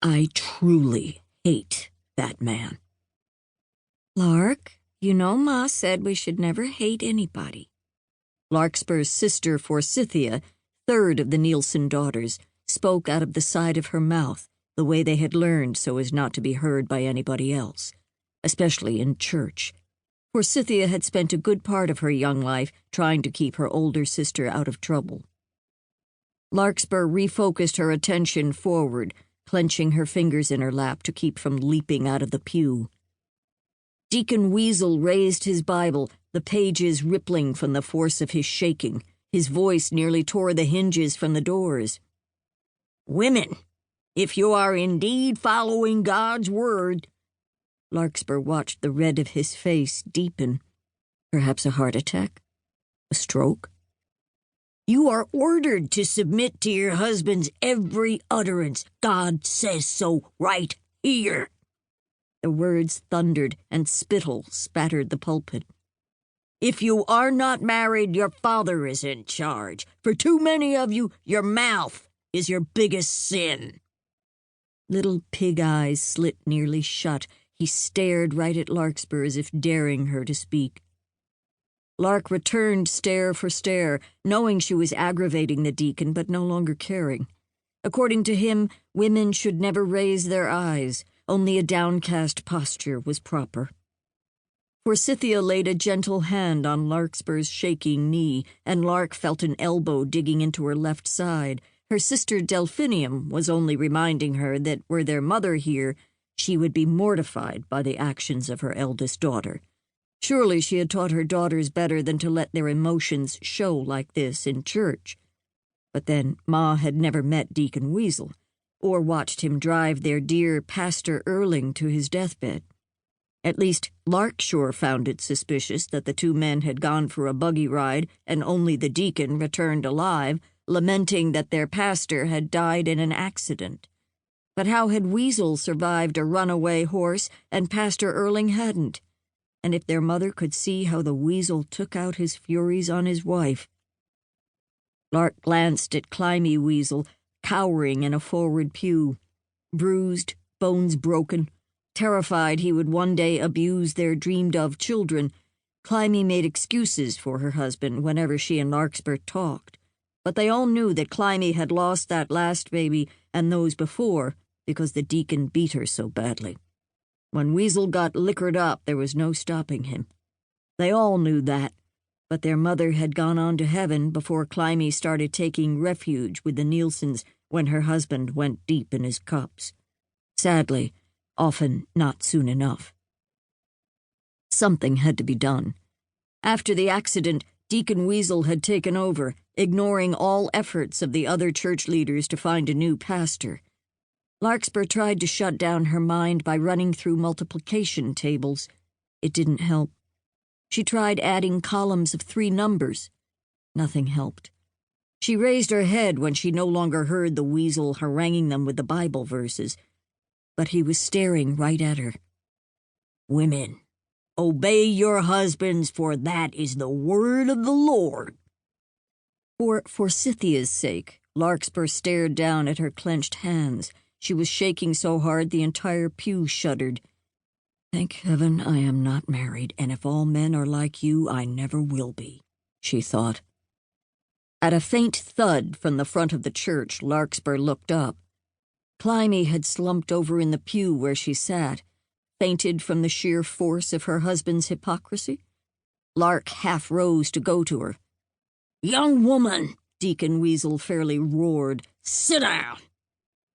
I truly hate that man. Lark, you know Ma said we should never hate anybody. Larkspur's sister Forsythia, third of the Nielsen daughters, spoke out of the side of her mouth, the way they had learned so as not to be heard by anybody else, especially in church. Forsythia had spent a good part of her young life trying to keep her older sister out of trouble. Larkspur refocused her attention forward, clenching her fingers in her lap to keep from leaping out of the pew. Deacon Weasel raised his Bible, the pages rippling from the force of his shaking. His voice nearly tore the hinges from the doors. "Women, if you are indeed following God's word—" Larkspur watched the red of his face deepen. Perhaps a heart attack? A stroke? "You are ordered to submit to your husband's every utterance. God says so right here." The words thundered, and spittle spattered the pulpit. "If you are not married, your father is in charge. For too many of you, your mouth is your biggest sin." Little pig eyes slit nearly shut. He stared right at Larkspur as if daring her to speak. Lark returned stare for stare, knowing she was aggravating the deacon but no longer caring. According to him, women should never raise their eyes. Only a downcast posture was proper. Forsythia laid a gentle hand on Larkspur's shaking knee, and Lark felt an elbow digging into her left side. Her sister Delphinium was only reminding her that were their mother here, she would be mortified by the actions of her eldest daughter. Surely she had taught her daughters better than to let their emotions show like this in church. But then Ma had never met Deacon Weasel, or watched him drive their dear Pastor Erling to his deathbed. At least Lark sure found it suspicious that the two men had gone for a buggy ride and only the deacon returned alive, lamenting that their pastor had died in an accident. But how had Weasel survived a runaway horse and Pastor Erling hadn't? And if their mother could see how the Weasel took out his furies on his wife. Lark glanced at Climby Weasel, cowering in a forward pew, bruised, bones broken, terrified he would one day abuse their dreamed-of children. Climby made excuses for her husband whenever she and Larkspur talked, but they all knew that Climby had lost that last baby and those before because the deacon beat her so badly. When Weasel got liquored up, there was no stopping him. They all knew that, but their mother had gone on to heaven before Climby started taking refuge with the Nielsens when her husband went deep in his cups. Sadly, often not soon enough. Something had to be done. After the accident, Deacon Weasel had taken over, ignoring all efforts of the other church leaders to find a new pastor. Larkspur tried to shut down her mind by running through multiplication tables. It didn't help. She tried adding columns of 3 numbers. Nothing helped. She raised her head when she no longer heard the Weasel haranguing them with the Bible verses, but he was staring right at her. "Women, obey your husbands, for that is the word of the Lord." For Forsythia's sake, Larkspur stared down at her clenched hands. She was shaking so hard the entire pew shuddered. "Thank heaven I am not married, and if all men are like you, I never will be," she thought. At a faint thud from the front of the church, Larkspur looked up. Climby had slumped over in the pew where she sat, fainted from the sheer force of her husband's hypocrisy. Lark half rose to go to her. "Young woman," Deacon Weasel fairly roared, "sit down.